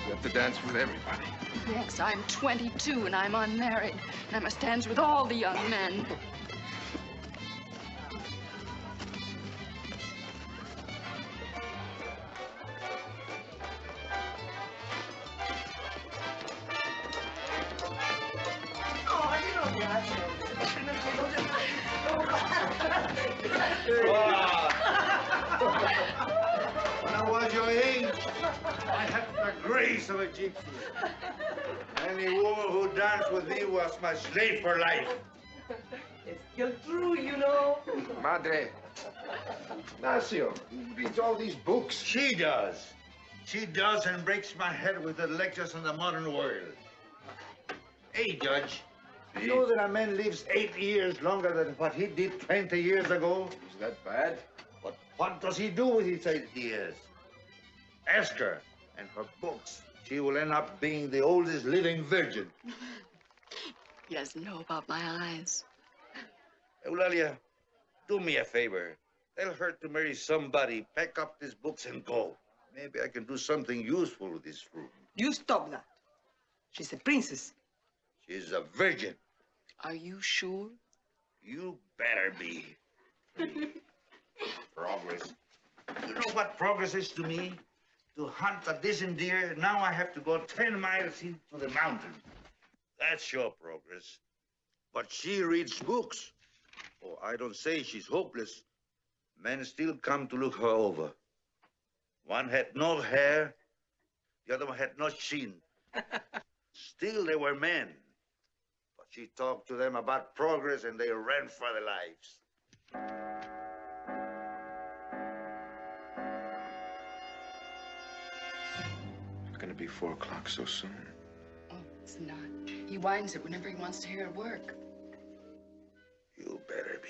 You have to dance with everybody. Yes, I'm 22 and I'm unmarried. And I must dance with all the young men. When I was your age, I had the grace of a gypsy. Any woman who danced with me was my slave for life. It's still true, you know. Madre. Ignacio, who reads all these books? She does. She does and breaks my head with her lectures on the modern world. Hey, Judge. You know that a man lives 8 years longer than what he did 20 years ago? Is that bad? But what does he do with his 8 years? Ask her and her books. She will end up being the oldest living virgin. He doesn't know about my eyes. Eulalia, do me a favor. Tell her to marry somebody, pack up these books and go. Maybe I can do something useful with this fruit. You stop that. She's a princess. She's a virgin. Are you sure? You better be. Progress. You know what progress is to me? To hunt a decent deer, now I have to go 10 miles into the mountain. That's your progress. But she reads books. Oh, I don't say she's hopeless. Men still come to look her over. One had no hair, the other one had no chin. Still, they were men. But she talked to them about progress and they ran for their lives. It's gonna be 4 o'clock so soon. Oh, it's not. He winds it whenever he wants to hear it work. You better be.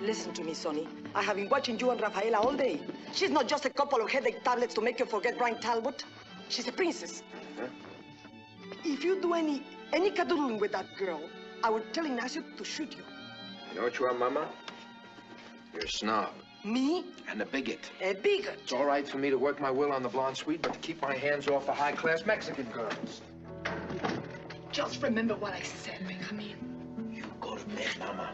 Listen to me, Sonny. I have been watching you and Rafaela all day. She's not just a couple of headache tablets to make you forget Brian Talbot. She's a princess. Huh? If you do any cadoodling with that girl, I will tell Ignacio to shoot you. You know what you are, Mama? You're a snob. Me? And a bigot. A bigot. It's all right for me to work my will on the blonde Swede, but to keep my hands off the high-class Mexican girls. Just remember what I said, Benjamin. You go to bed, Mama.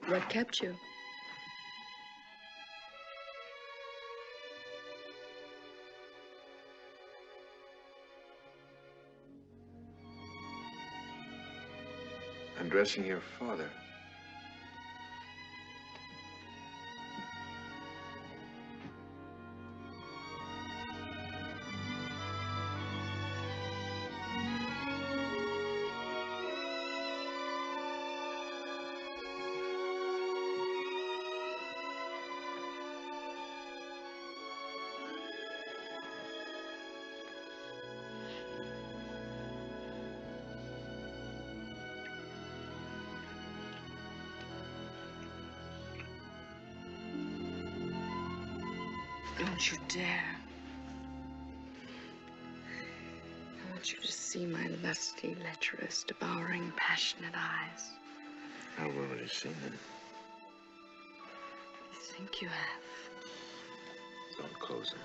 What kept you? Undressing your father. Don't you dare. I want you to see my lusty, lecherous, devouring, passionate eyes. I've already seen them. You think you have? Don't close them.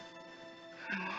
I won't.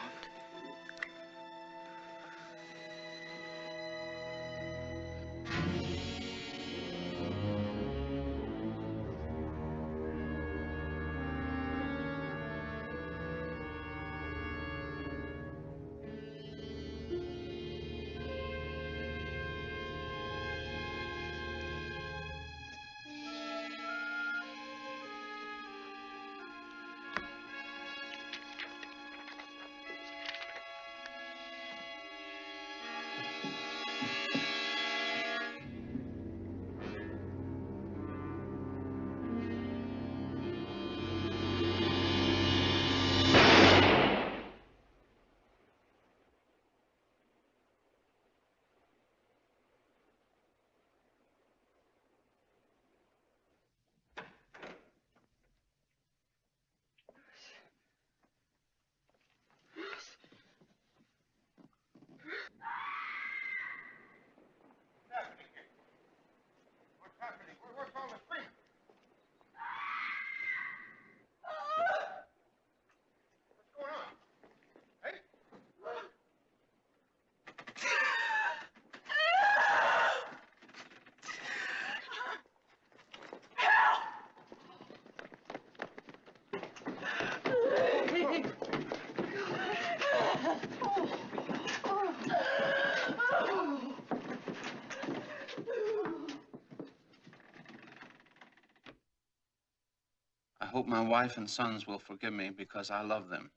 hope my wife and sons will forgive me because I love them.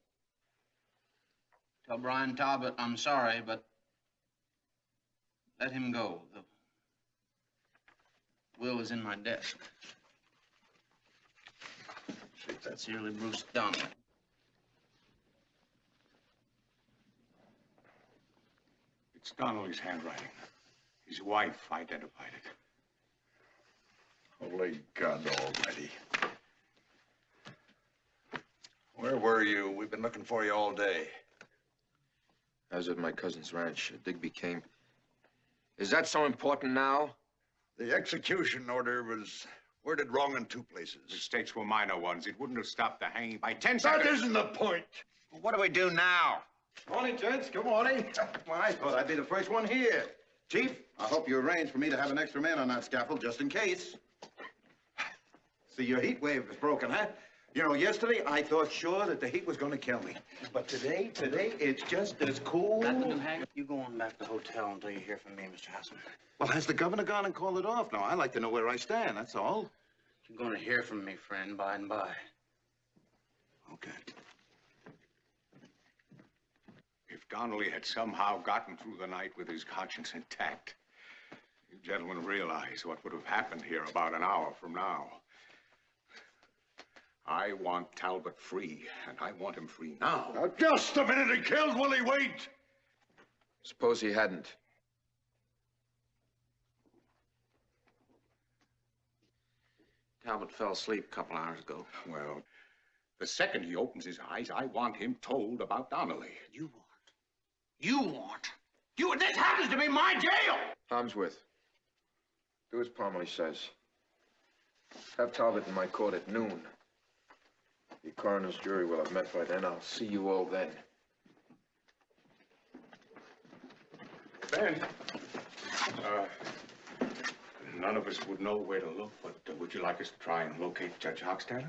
Tell Brian Talbot I'm sorry, but let him go. The will is in my desk. Sincerely, Bruce Donnelly. It's Donnelly's handwriting. His wife identified it. Holy God almighty. Where were you? We've been looking for you all day. I was at my cousin's ranch, Digby came. Is that so important now? The execution order was worded wrong in 2 places. Mistakes were minor ones. It wouldn't have stopped the hanging by 10 seconds. That isn't the point. Well, what do we do now? Morning, gents. Good morning. Well, I thought I'd be the first one here. Chief, I hope you arranged for me to have an extra man on that scaffold just in case. See, your heat wave is broken, huh? You know, yesterday I thought sure that the heat was going to kill me. But today, it's just as cool. You go on back to the hotel until you hear from me, Mr. Houseman. Well, has the governor gone and called it off? Now, I'd like to know where I stand, that's all. You're going to hear from me, friend, by and by. Okay. If Donnelly had somehow gotten through the night with his conscience intact, you gentlemen realize what would have happened here about an hour from now. I want Talbot free, and I want him free now. Now, just a minute, he killed Willie Wait. Suppose he hadn't. Talbot fell asleep a couple hours ago. Well, the second he opens his eyes, I want him told about Donnelly. You this happens to be my jail! Harmsworth, do as Parmalee says. Have Talbot in my court at noon. The coroner's jury will have met by then. I'll see you all then. Ben, none of us would know where to look, but would you like us to try and locate Judge Hochstetter?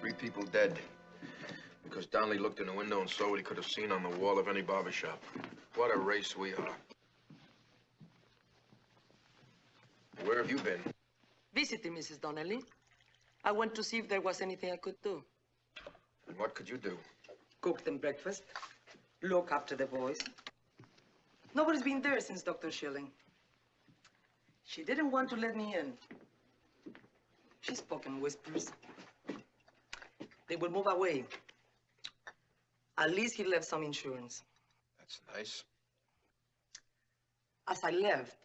Three people dead. Because Donnelly looked in the window and saw what he could have seen on the wall of any barber shop. What a race we are. Where have you been? Visiting Mrs. Donnelly. I went to see if there was anything I could do. And what could you do? Cook them breakfast. Look after the boys. Nobody's been there since Dr. Schilling. She didn't want to let me in. She spoke in whispers. They will move away. At least he left some insurance. That's nice. As I left,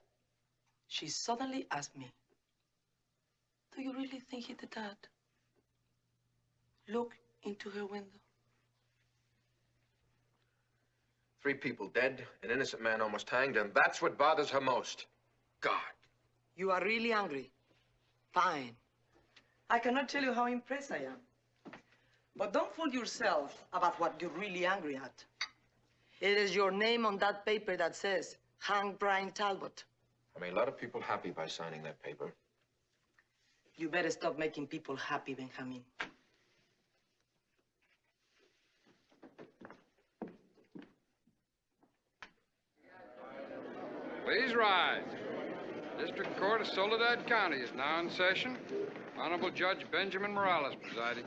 she suddenly asked me, "Do you really think he did that?" Look into her window. 3 people dead, an innocent man almost hanged, and that's what bothers her most. God. You are really angry. Fine. I cannot tell you how impressed I am. But don't fool yourself about what you're really angry at. It is your name on that paper that says, hang Brian Talbot. I made a lot of people happy by signing that paper. You better stop making people happy, Benjamin. Please rise. District Court of Soledad County is now in session. Honorable Judge Benjamin Morales presiding.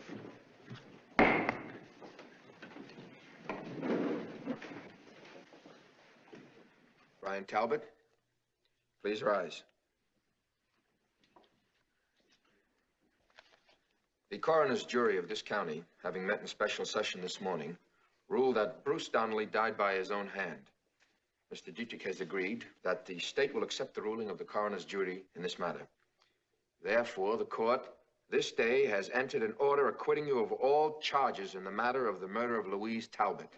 Brian Talbot, please rise. The coroner's jury of this county, having met in special session this morning, ruled that Bruce Donnelly died by his own hand. Mr. Dietrich has agreed that the state will accept the ruling of the coroner's jury in this matter. Therefore, the court this day has entered an order acquitting you of all charges in the matter of the murder of Louise Talbot.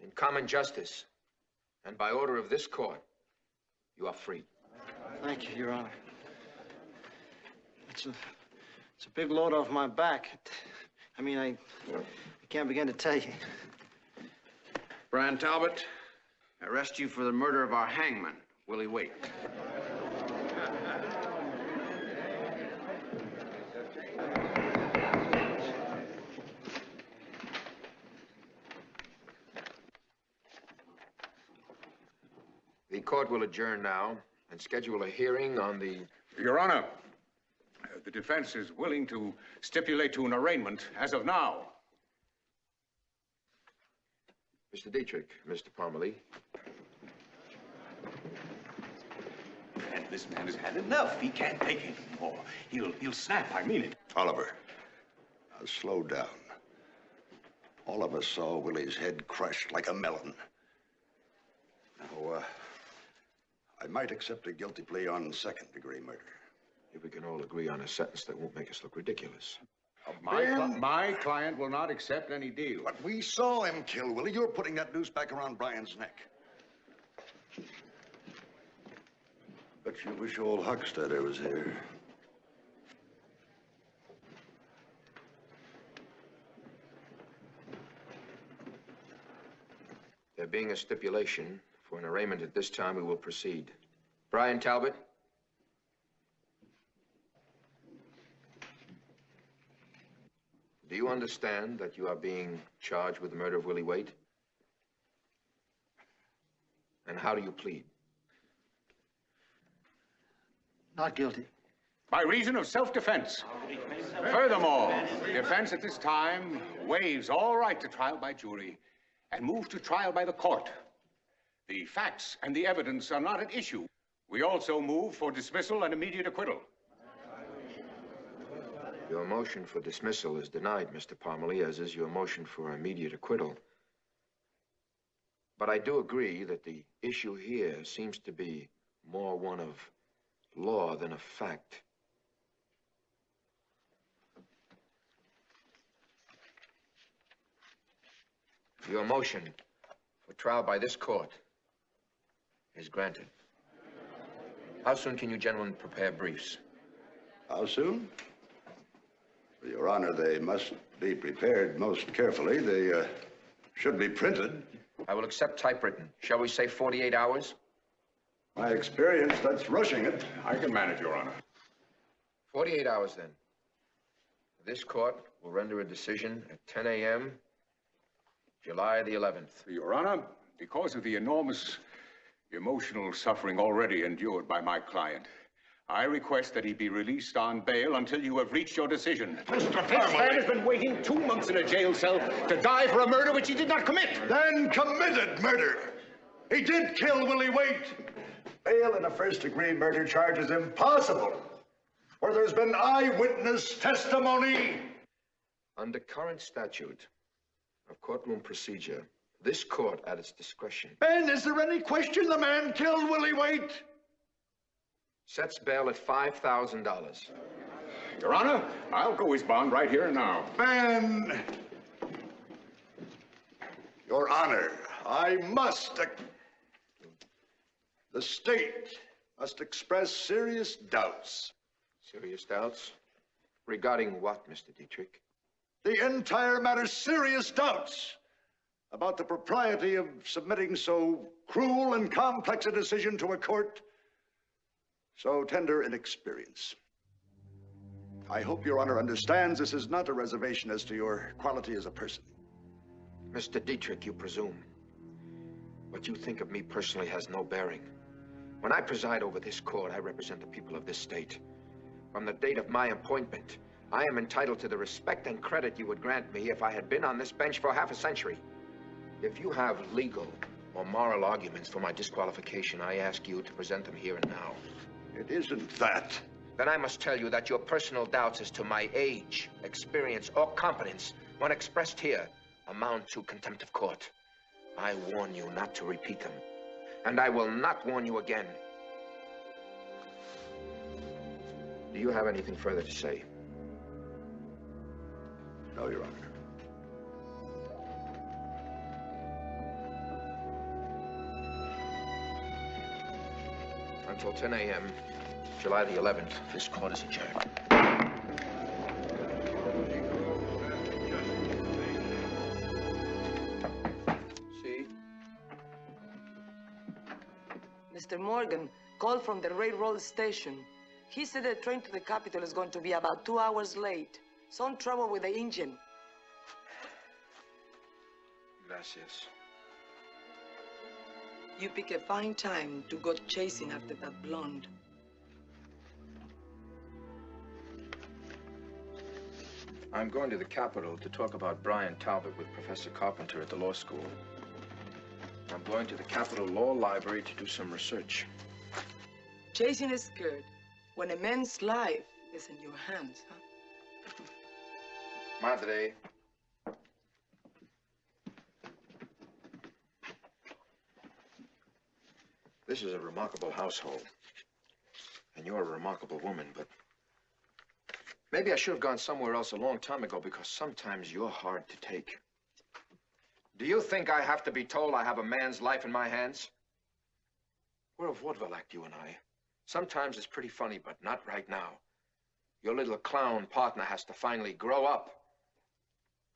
In common justice, and by order of this court, you are free. Thank you, Your Honor. It's a big load off my back. I can't begin to tell you. Brian Talbot, I arrest you for the murder of our hangman, Willie Wait. The court will adjourn now and schedule a hearing on the... Your Honor, the defense is willing to stipulate to an arraignment as of now. Mr. Dietrich, Mr. Parmalee. And this man has had enough. He can't take it anymore. He'll snap, I mean it. Oliver, now slow down. All of us saw Willie's head crushed like a melon. Now, I might accept a guilty plea on second-degree murder. If we can all agree on a sentence that won't make us look ridiculous. My client will not accept any deal. But we saw him kill Willie. You're putting that noose back around Brian's neck. Bet you wish old Huckstetter was here. There being a stipulation for an arraignment at this time, we will proceed. Brian Talbot. Do you understand that you are being charged with the murder of Willie Waite? And how do you plead? Not guilty. By reason of self-defense. Furthermore, the defense at this time waives all right to trial by jury and moves to trial by the court. The facts and the evidence are not at issue. We also move for dismissal and immediate acquittal. Your motion for dismissal is denied, Mr. Parmalee, as is your motion for immediate acquittal. But I do agree that the issue here seems to be more one of law than of fact. Your motion for trial by this court is granted. How soon can you gentlemen prepare briefs? How soon? Your Honor, they must be prepared most carefully. They should be printed. I will accept typewritten. Shall we say 48 hours? My experience, that's rushing it. I can manage, Your Honor. 48 hours, then. This court will render a decision at 10 a.m., July the 11th. Your Honor, because of the enormous emotional suffering already endured by my client, I request that he be released on bail until you have reached your decision. Mr. This man Parmalee. has been waiting 2 months in a jail cell to die for a murder which he did not commit. Then committed murder. He did kill Willie Waite. Bail in a first-degree murder charge is impossible, where there's been eyewitness testimony. Under current statute of courtroom procedure, this court, at its discretion, Ben, is there any question the man killed Willie Waite? sets bail at $5,000. Your Honor, I'll go his bond right here and now. Ben! Your Honor, I must... The state must express serious doubts. Serious doubts? Regarding what, Mr. Dietrich? The entire matter, serious doubts about the propriety of submitting so cruel and complex a decision to a court so tender in experience. I hope Your Honor understands this is not a reservation as to your quality as a person. Mr. Dietrich, you presume. What you think of me personally has no bearing. When I preside over this court, I represent the people of this state. From the date of my appointment, I am entitled to the respect and credit you would grant me if I had been on this bench for half a century. If you have legal or moral arguments for my disqualification, I ask you to present them here and now. It isn't that. Then I must tell you that your personal doubts as to my age, experience, or competence, when expressed here, amount to contempt of court. I warn you not to repeat them, and I will not warn you again. Do you have anything further to say? No, Your Honor. Until 10 a.m., July the 11th, this court is adjourned. See? Mr. Morgan called from the railroad station. He said the train to the capital is going to be about 2 hours late. Some trouble with the engine. Gracias. You pick a fine time to go chasing after that blonde. I'm going to the Capitol to talk about Brian Talbot with Professor Carpenter at the law school. I'm going to the Capitol Law Library to do some research. Chasing a skirt when a man's life is in your hands, huh? Madre. This is a remarkable household. And you're a remarkable woman, but maybe I should have gone somewhere else a long time ago because sometimes you're hard to take. Do you think I have to be told I have a man's life in my hands? We're of vaudeville act, you and I. Sometimes it's pretty funny, but not right now. Your little clown partner has to finally grow up.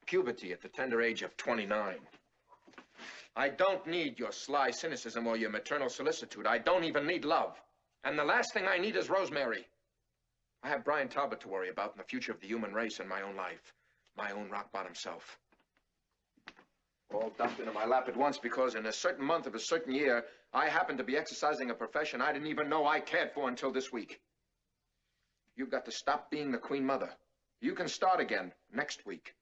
Puberty at the tender age of 29. I don't need your sly cynicism or your maternal solicitude. I don't even need love. And the last thing I need is Rosemary. I have Brian Talbot to worry about and the future of the human race and my own life. My own rock-bottom self. All dumped into my lap at once because in a certain month of a certain year, I happened to be exercising a profession I didn't even know I cared for until this week. You've got to stop being the Queen Mother. You can start again next week.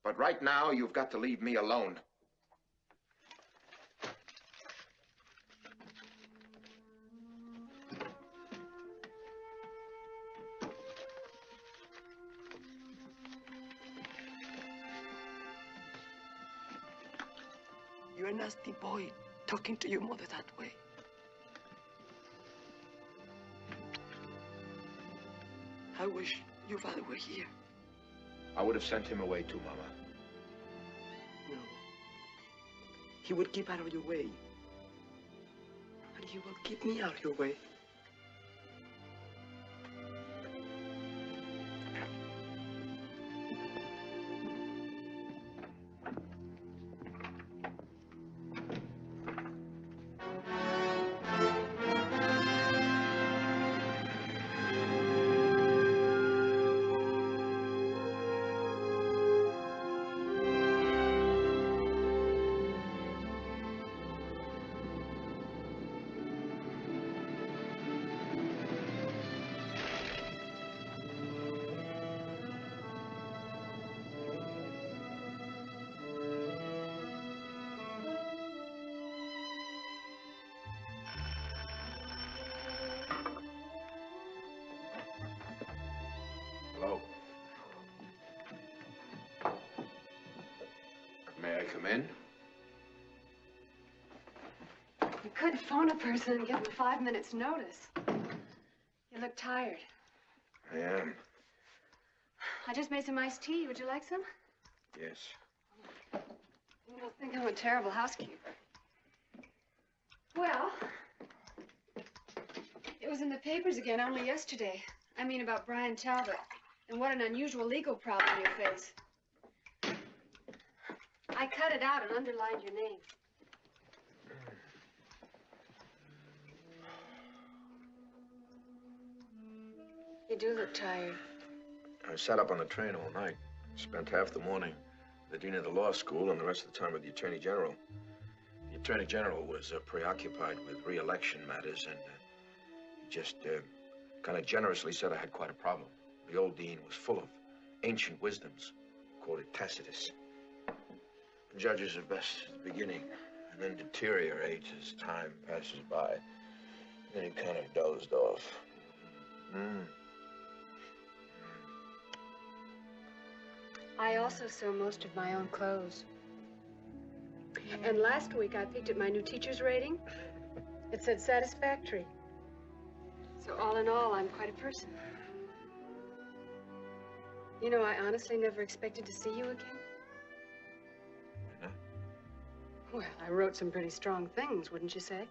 But right now, you've got to leave me alone. You're a nasty boy, talking to your mother that way. I wish your father were here. I would have sent him away too, Mama. No. He would keep out of your way. And he will keep me out of your way. Hello. May I come in? You could phone a person and give them 5 minutes' notice. You look tired. I am. I just made some iced tea. Would you like some? Yes. You don't think I'm a terrible housekeeper. Well, it was in the papers again only yesterday. I mean about Brian Talbot. And what an unusual legal problem you face. I cut it out and underlined your name. You do look tired. I sat up on the train all night. Spent half the morning with the dean of the law school and the rest of the time with the attorney general. The attorney general was preoccupied with re-election matters and he just kind of generously said I had quite a problem. The old dean was full of ancient wisdoms, quoted Tacitus. Judges are best at the beginning and then deteriorate as time passes by. And then he kind of dozed off. I also sew most of my own clothes. And last week I peeked at my new teacher's rating. It said satisfactory. So all in all, I'm quite a person. You know, I honestly never expected to see you again. No? Well, I wrote some pretty strong things, wouldn't you say?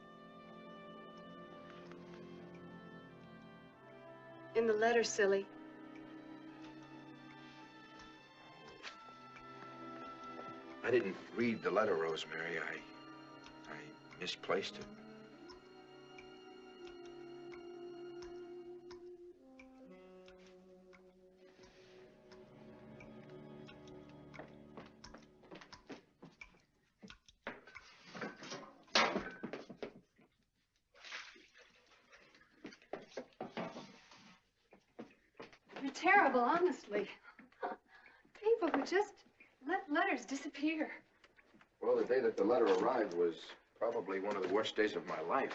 In the letter, silly. I didn't read the letter, Rosemary. I misplaced it. terrible, honestly. People who just let letters disappear. Well, the day that the letter arrived was probably one of the worst days of my life.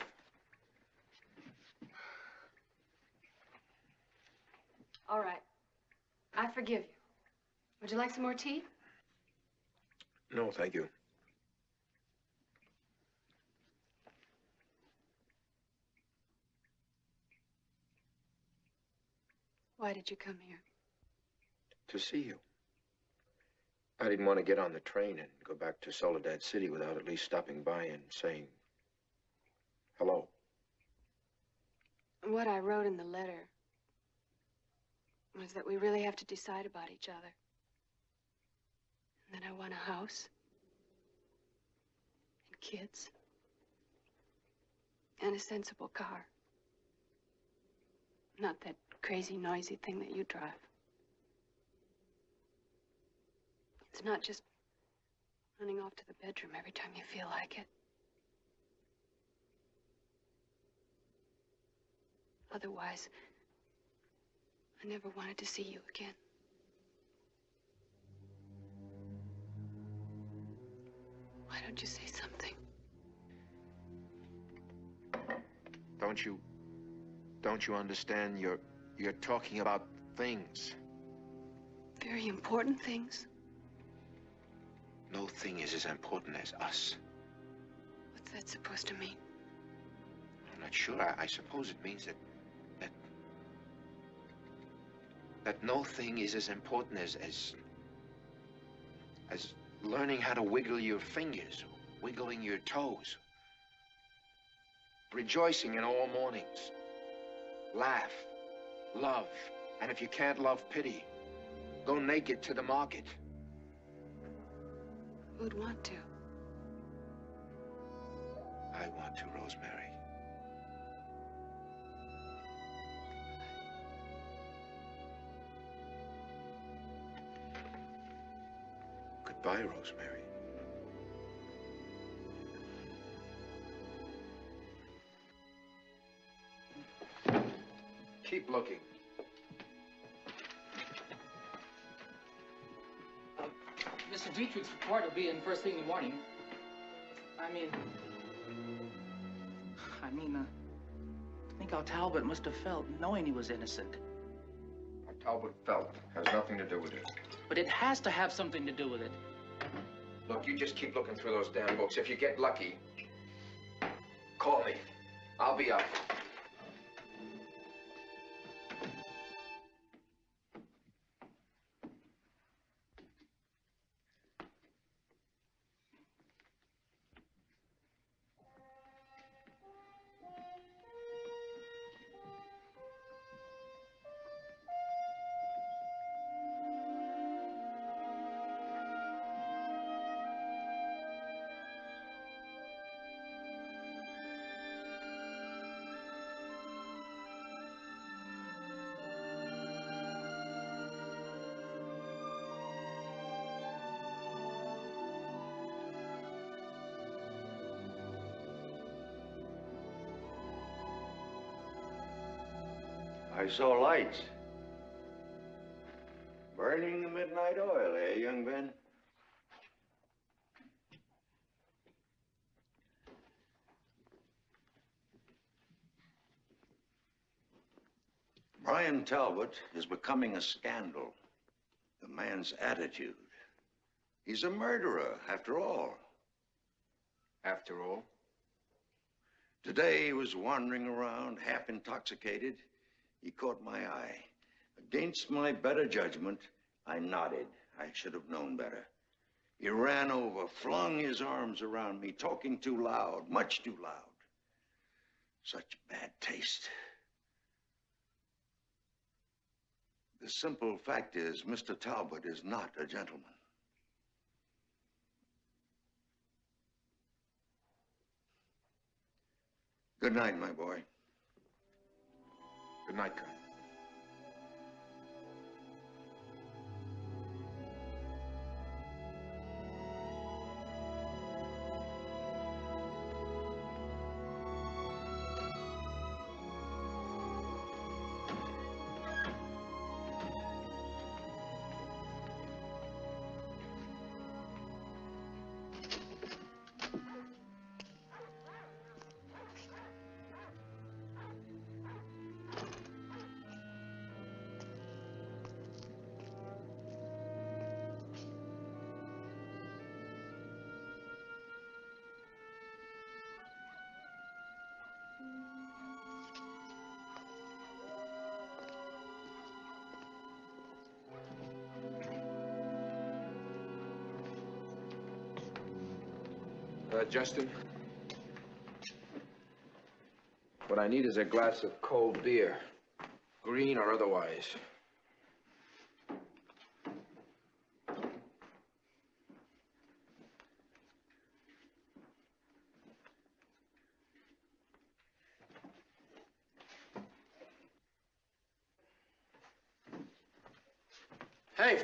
All right. I forgive you. Would you like some more tea? No, thank you. Why did you come here? To see you. I didn't want to get on the train and go back to Soledad City without at least stopping by and saying hello. What I wrote in the letter was that we really have to decide about each other. And that I want a house and kids and a sensible car. Not that crazy, noisy thing that you drive. It's not just running off to the bedroom every time you feel like it. Otherwise, I never wanted to see you again. Why don't you say something? Don't you understand? You're talking about things. Very important things. No thing is as important as us. What's that supposed to mean? I'm not sure. I suppose it means that no thing is as important as learning how to wiggle your fingers, wiggling your toes, rejoicing in all mornings, laugh, love, and if you can't love, pity. Go naked to the market. Who'd want to? I want to, Rosemary. Goodbye, Rosemary. Keep looking. Mr. Dietrich's report will be in first thing in the morning. I think how Talbot must have felt knowing he was innocent. How Talbot felt has nothing to do with it. But it has to have something to do with it. Look, you just keep looking through those damn books. If you get lucky, call me. I'll be up. I saw lights. Burning the midnight oil, eh, young Ben? Brian Talbot is becoming a scandal. The man's attitude. He's a murderer, after all. After all? Today he was wandering around, half intoxicated. He caught my eye. Against my better judgment, I nodded. I should have known better. He ran over, flung his arms around me, talking too loud, much too loud. Such bad taste. The simple fact is, Mr. Talbot is not a gentleman. Good night, my boy. Good night, Colonel. Justin? What I need is a glass of cold beer, green or otherwise. Hey,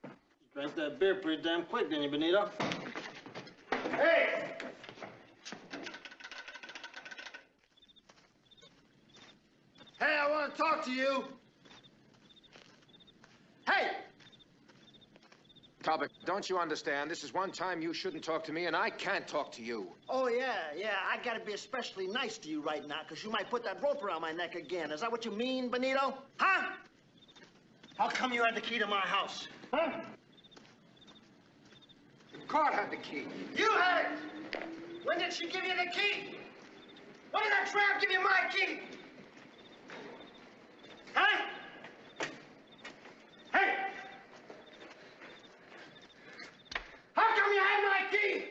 you drank that beer pretty damn quick, didn't you, Benito? Hey! Hey, I want to talk to you. Hey! Talbot, don't you understand? This is one time you shouldn't talk to me, and I can't talk to you. Oh, yeah. I gotta be especially nice to you right now, because you might put that rope around my neck again. Is that what you mean, Benito? Huh? How come you had the key to my house? Huh? The court had the key. You had it! When did she give you the key? When did that tramp give you my key? Huh? Hey! How come you had my key?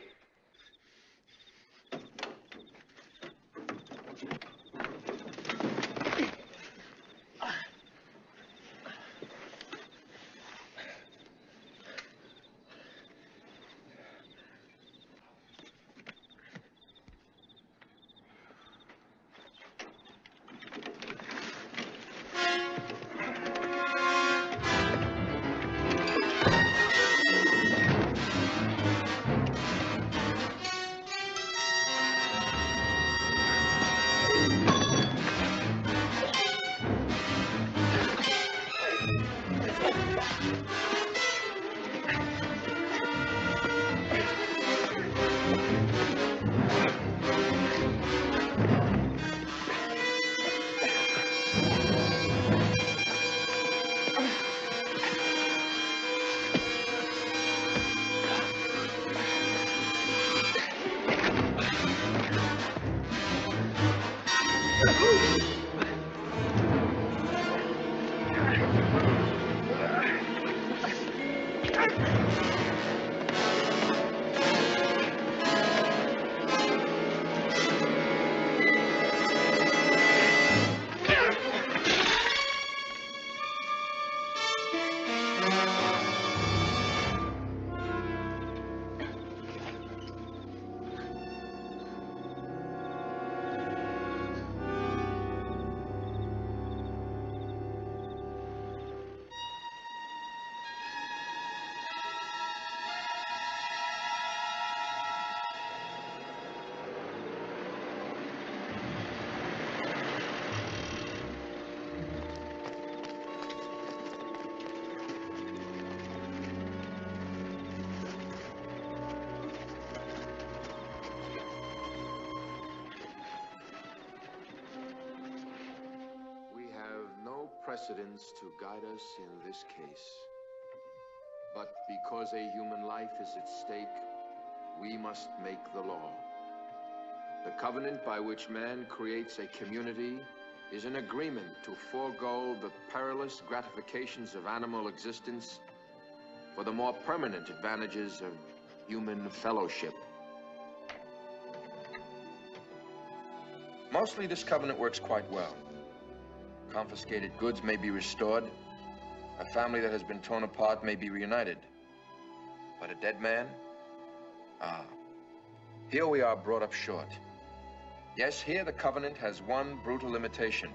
Precedents to guide us in this case. But because a human life is at stake, we must make the law. The covenant by which man creates a community is an agreement to forego the perilous gratifications of animal existence for the more permanent advantages of human fellowship. Mostly this covenant works quite well. Confiscated goods may be restored. A family that has been torn apart may be reunited. But a dead man? Here we are brought up short. Yes, here the covenant has one brutal limitation.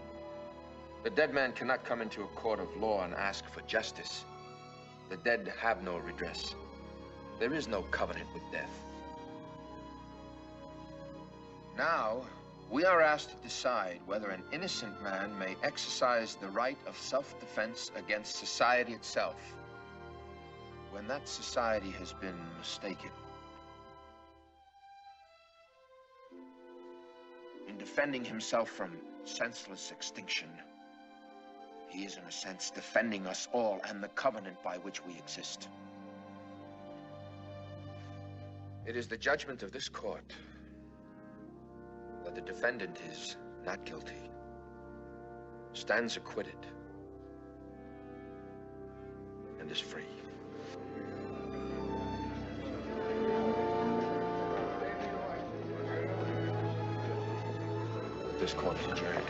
The dead man cannot come into a court of law and ask for justice. The dead have no redress. There is no covenant with death. Now, we are asked to decide whether an innocent man may exercise the right of self-defense against society itself, when that society has been mistaken. In defending himself from senseless extinction, he is, in a sense, defending us all and the covenant by which we exist. It is the judgment of this court that the defendant is not guilty, stands acquitted, and is free. this court is adjourned.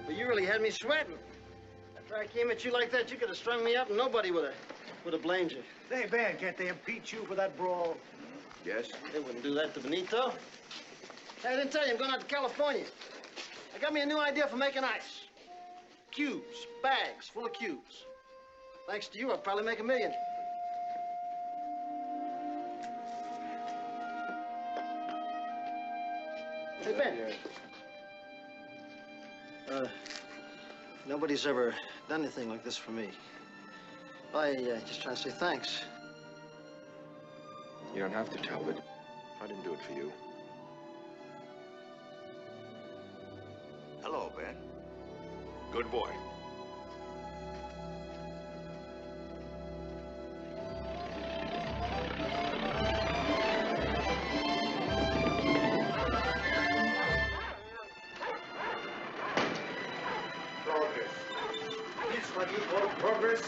Well, you really had me sweating. After I came at you like that, you could have strung me up and nobody would have blamed you. Say, Ben, can't they impeach you for that brawl? Yes? They wouldn't do that to Benito. Hey, I didn't tell you, I'm going out to California. I got me a new idea for making ice. Cubes, bags full of cubes. Thanks to you, I'll probably make $1 million. Hey, Ben. Nobody's ever done anything like this for me. I just trying to say thanks. You don't have to, Talbot. I didn't do it for you. Hello, Ben. Good boy. Progress. This what you call progress?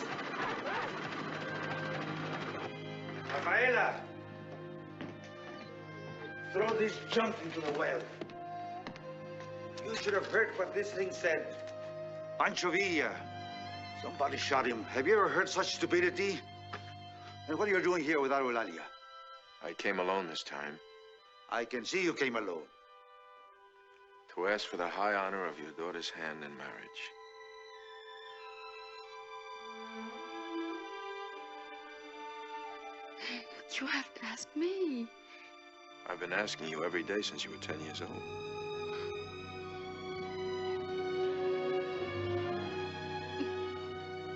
Rafaela, throw this junk into the well. You should have heard what this thing said. Pancho Villa. Somebody shot him. Have you ever heard such stupidity? And what are you doing here without Eulalia? I came alone this time. I can see you came alone. To ask for the high honor of your daughter's hand in marriage. You have to ask me. I've been asking you every day since you were 10 years old.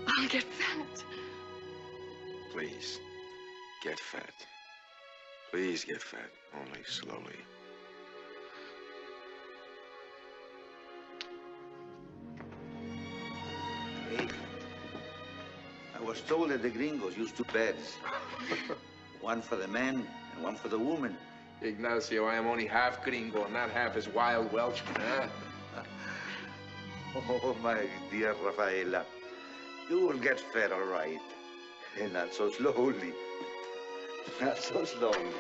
I'll get fat. Please, get fat. Please get fat, only slowly. Hey, I was told that the gringos use 2 beds. One for the men and one for the woman. Ignacio, I am only half gringo, not half as wild Welshman, huh? Oh, my dear Rafaela, you will get fat all right. And not so slowly. Not so slowly.